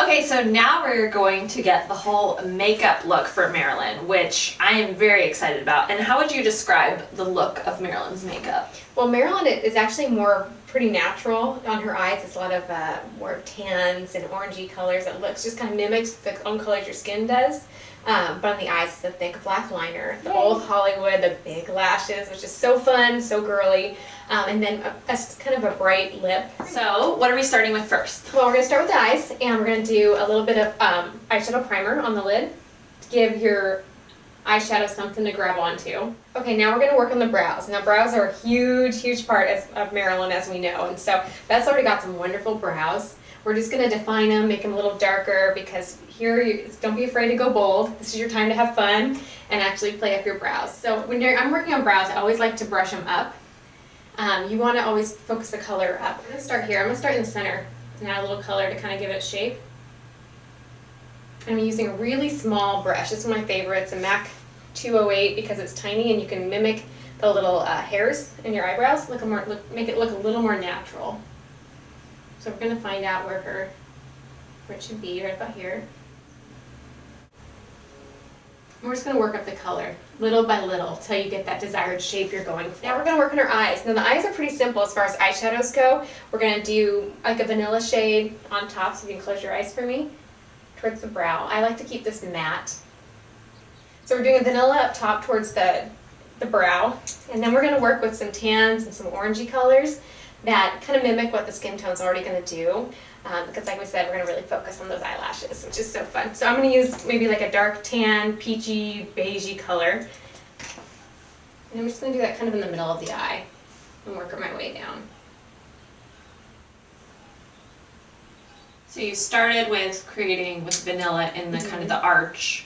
Okay, so now we're going to get the whole makeup look for Marilyn, which I am very excited about. And how would you describe the look of Marilyn's makeup? Well, Marilyn is actually more pretty natural on her eyes. It's a lot of more tans and orangey colors. It looks just kind of mimics the own colors your skin does. But on the eyes, it's the thick black liner, the old Hollywood, the big lashes, which is so fun, so girly. And then kind of a bright lip. So, what are we starting with first? Well, we're going to start with the eyes, and we're going to do a little bit of eyeshadow primer on the lid to give your eyeshadow something to grab onto. Okay, now we're going to work on the brows. Now, brows are a huge, huge part of Marilyn, as we know, and so that's already got some wonderful brows. We're just going to define them, make them a little darker, because here, don't be afraid to go bold. This is your time to have fun and actually play up your brows. So when I'm working on brows, I always like to brush them up. You want to always focus the color up. I'm going to start here. I'm going to start in the center and add a little color to kind of give it shape. I'm using a really small brush. This is my favorite. It's a MAC 208 because it's tiny and you can mimic the little hairs in your eyebrows. Make it look a little more natural. So we're going to find out where it should be, right about here. We're just going to work up the color, little by little, till you get that desired shape you're going for. Now we're going to work on our eyes. Now the eyes are pretty simple as far as eyeshadows go. We're going to do like a vanilla shade on top, so you can close your eyes for me, towards the brow. I like to keep this matte. So we're doing a vanilla up top towards the brow, and then we're going to work with some tans and some orangey colors that kind of mimic what the skin tone's already going to do. Because like we said, we're going to really focus on those eyelashes, which is so fun. So I'm going to use maybe like a dark tan, peachy, beigey color. And I'm just going to do that kind of in the middle of the eye and work my way down. So you started with creating with vanilla in the kind of the arch,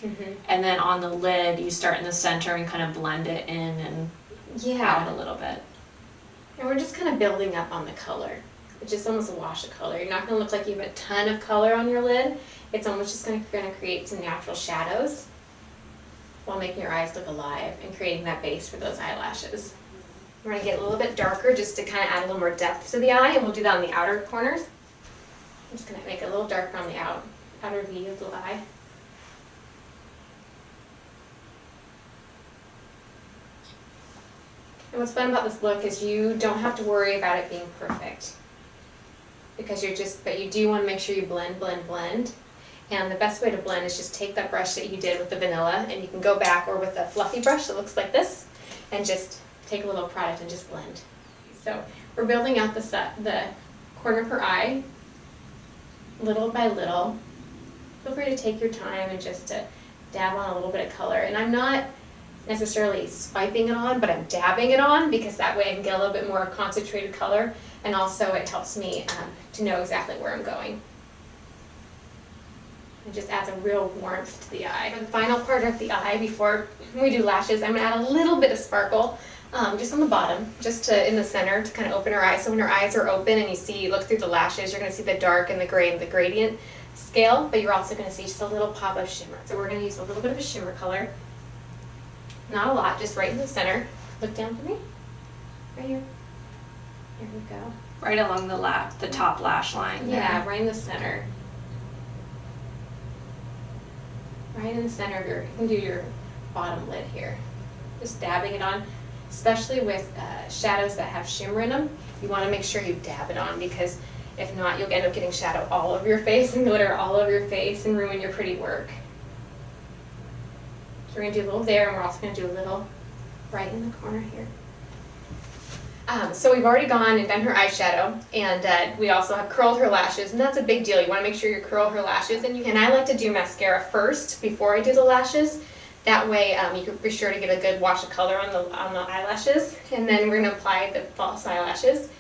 and then on the lid you start in the center and kind of blend it in and out a little bit. And we're just kind of building up on the color. It's just almost a wash of color. You're not going to look like you have a ton of color on your lid. It's almost just going to create some natural shadows while making your eyes look alive and creating that base for those eyelashes. We're going to get a little bit darker just to kind of add a little more depth to the eye, and we'll do that on the outer corners. I'm just going to make it a little darker on the outer V of the eye. And what's fun about this look is you don't have to worry about it being perfect. Because but you do want to make sure you blend, blend, blend. And the best way to blend is just take that brush that you did with the vanilla, and you can go back, or with a fluffy brush that looks like this, and just take a little product and just blend. So we're building out the corner of her eye, little by little. Feel free to take your time and just to dab on a little bit of color. And I'm not necessarily swiping it on, but I'm dabbing it on, because that way I can get a little bit more concentrated color, and also it helps me to know exactly where I'm going. It just adds a real warmth to the eye. For the final part of the eye, before we do lashes, I'm going to add a little bit of sparkle just on the bottom, just in the center, to kind of open her eyes. So when her eyes are open and you look through the lashes, you're going to see the dark and the gray and the gradient scale, but you're also going to see just a little pop of shimmer. So we're going to use a little bit of a shimmer color. Not a lot, just right in the center. Look down for me. Right here. There we go. Right along the top lash line. Yeah, right in the center. Right in the center of you can do your bottom lid here. Just dabbing it on, especially with shadows that have shimmer in them. You want to make sure you dab it on, because if not, you'll end up getting shadow all over your face and glitter all over your face and ruin your pretty work. So we're going to do a little there, and we're also going to do a little right in the corner here. So we've already gone and done her eyeshadow, and we also have curled her lashes, and that's a big deal. You want to make sure you curl her lashes, and I like to do mascara first before I do the lashes. That way you can be sure to get a good wash of color on the eyelashes, and then we're going to apply the false eyelashes,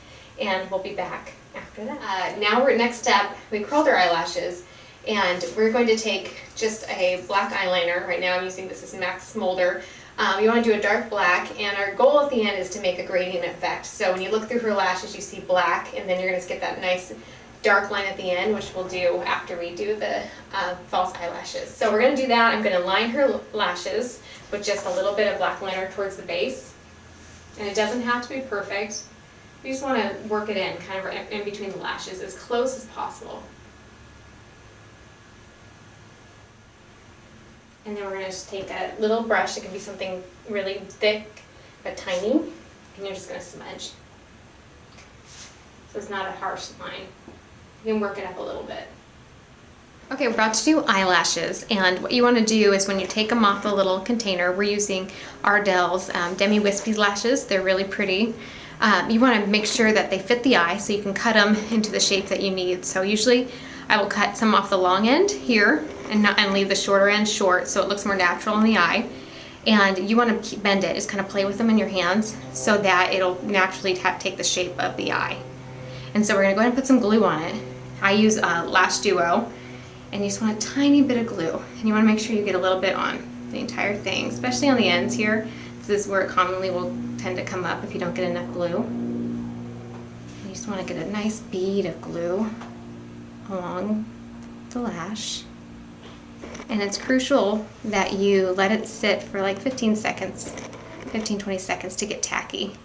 and we'll be back after that. Now next step, we curled our eyelashes, and we're going to take just a black eyeliner. Right now I'm using this as MAC Smolder. You want to do a dark black, and our goal at the end is to make a gradient effect. So when you look through her lashes, you see black, and then you're going to get that nice dark line at the end, which we'll do after we do the false eyelashes. So we're going to do that. I'm going to line her lashes with just a little bit of black liner towards the base. And it doesn't have to be perfect. We just want to work it in, kind of in between the lashes, as close as possible. And then we're going to just take a little brush. It can be something really thick but tiny. And you're just going to smudge. So it's not a harsh line. You can work it up a little bit. Okay, we're about to do eyelashes, and what you want to do is when you take them off the little container, we're using Ardell's Demi Wispy lashes. They're really pretty. You want to make sure that they fit the eye so you can cut them into the shape that you need. So usually I will cut some off the long end here and leave the shorter end short so it looks more natural in the eye. And you want to bend it, just kind of play with them in your hands so that it'll naturally take the shape of the eye. And so we're going to go ahead and put some glue on it. I use Lash Duo. And you just want a tiny bit of glue. And you want to make sure you get a little bit on the entire thing, especially on the ends here. This is where it commonly will tend to come up if you don't get enough glue. And you just want to get a nice bead of glue along the lash. And it's crucial that you let it sit for like 15 seconds, 15-20 seconds to get tacky,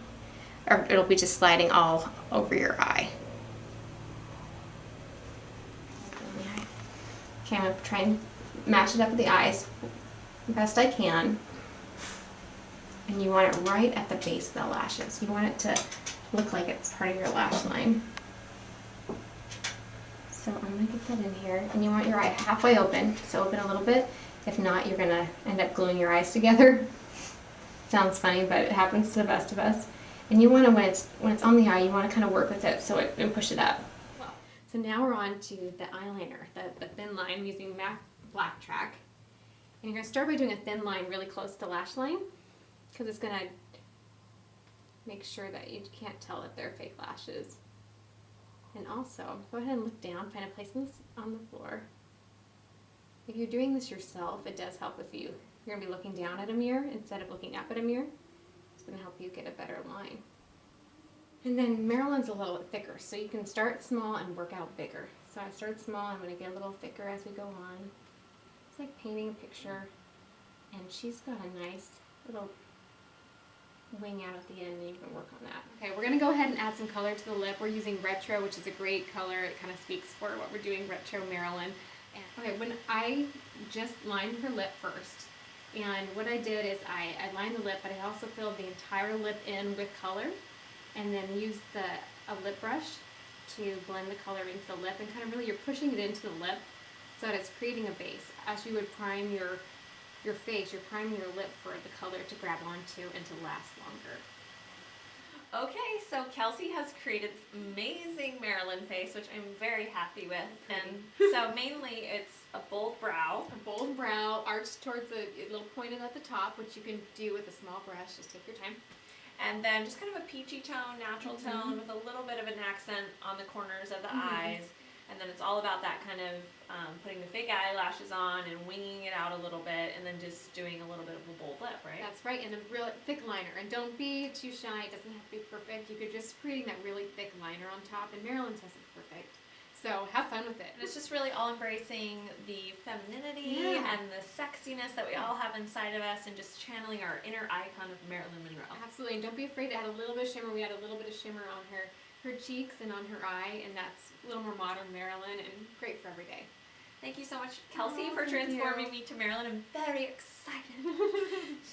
or it'll be just sliding all over your eye. Okay, I'm going to try and match it up with the eyes the best I can. And you want it right at the base of the lashes. You want it to look like it's part of your lash line. So I'm going to get that in here. And you want your eye halfway open, so open a little bit. If not, you're going to end up gluing your eyes together. Sounds funny, but it happens to the best of us. And you want to, when it's on the eye, you want to kind of work with it so and push it up. So now we're on to the eyeliner, the thin line using MAC Black Track. And you're going to start by doing a thin line really close to the lash line because it's going to make sure that you can't tell that they're fake lashes. And also, go ahead and look down, find a place on the floor. If you're doing this yourself, it does help if you're going to be looking down at a mirror instead of looking up at a mirror. It's going to help you get a better line. And then Marilyn's a little bit thicker, so you can start small and work out bigger. So I started small, I'm going to get a little thicker as we go on. It's like painting a picture, and she's got a nice little wing out at the end, and you can work on that. Okay, we're going to go ahead and add some color to the lip. We're using Retro, which is a great color. It kind of speaks for what we're doing, Retro Marilyn. And, okay, when I just lined her lip first, and what I did is I lined the lip, but I also filled the entire lip in with color. And then use a lip brush to blend the color into the lip, and kind of really you're pushing it into the lip so that it's creating a base. As you would prime your face, you're priming your lip for the color to grab onto and to last longer. Okay, so Kelsey has created this amazing Marilyn face, which I'm very happy with. And so mainly it's a bold brow. A bold brow, arched towards a little pointed at the top, which you can do with a small brush. Just take your time. And then just kind of a peachy tone, natural tone, with a little bit of an accent on the corners of the eyes. And then it's all about that kind of putting the fake eyelashes on and winging it out a little bit, and then just doing a little bit of a bold lip, right? That's right, and a real thick liner. And don't be too shy. It doesn't have to be perfect. You could just creating that really thick liner on top, and Marilyn's has it perfect. So have fun with it. And it's just really all embracing the femininity and the sexiness that we all have inside of us, and just channeling our inner icon of Marilyn Monroe. Absolutely, and don't be afraid to add a little bit of shimmer. We add a little bit of shimmer on her cheeks and on her eye, and that's a little more modern Marilyn and great for every day. Thank you so much, Kelsey, for transforming me to Marilyn. I'm very excited.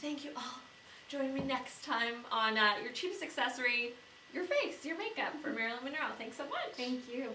Thank you all. Join me next time on your cheapest accessory, your face, your makeup for Marilyn Monroe. Thanks so much. Thank you.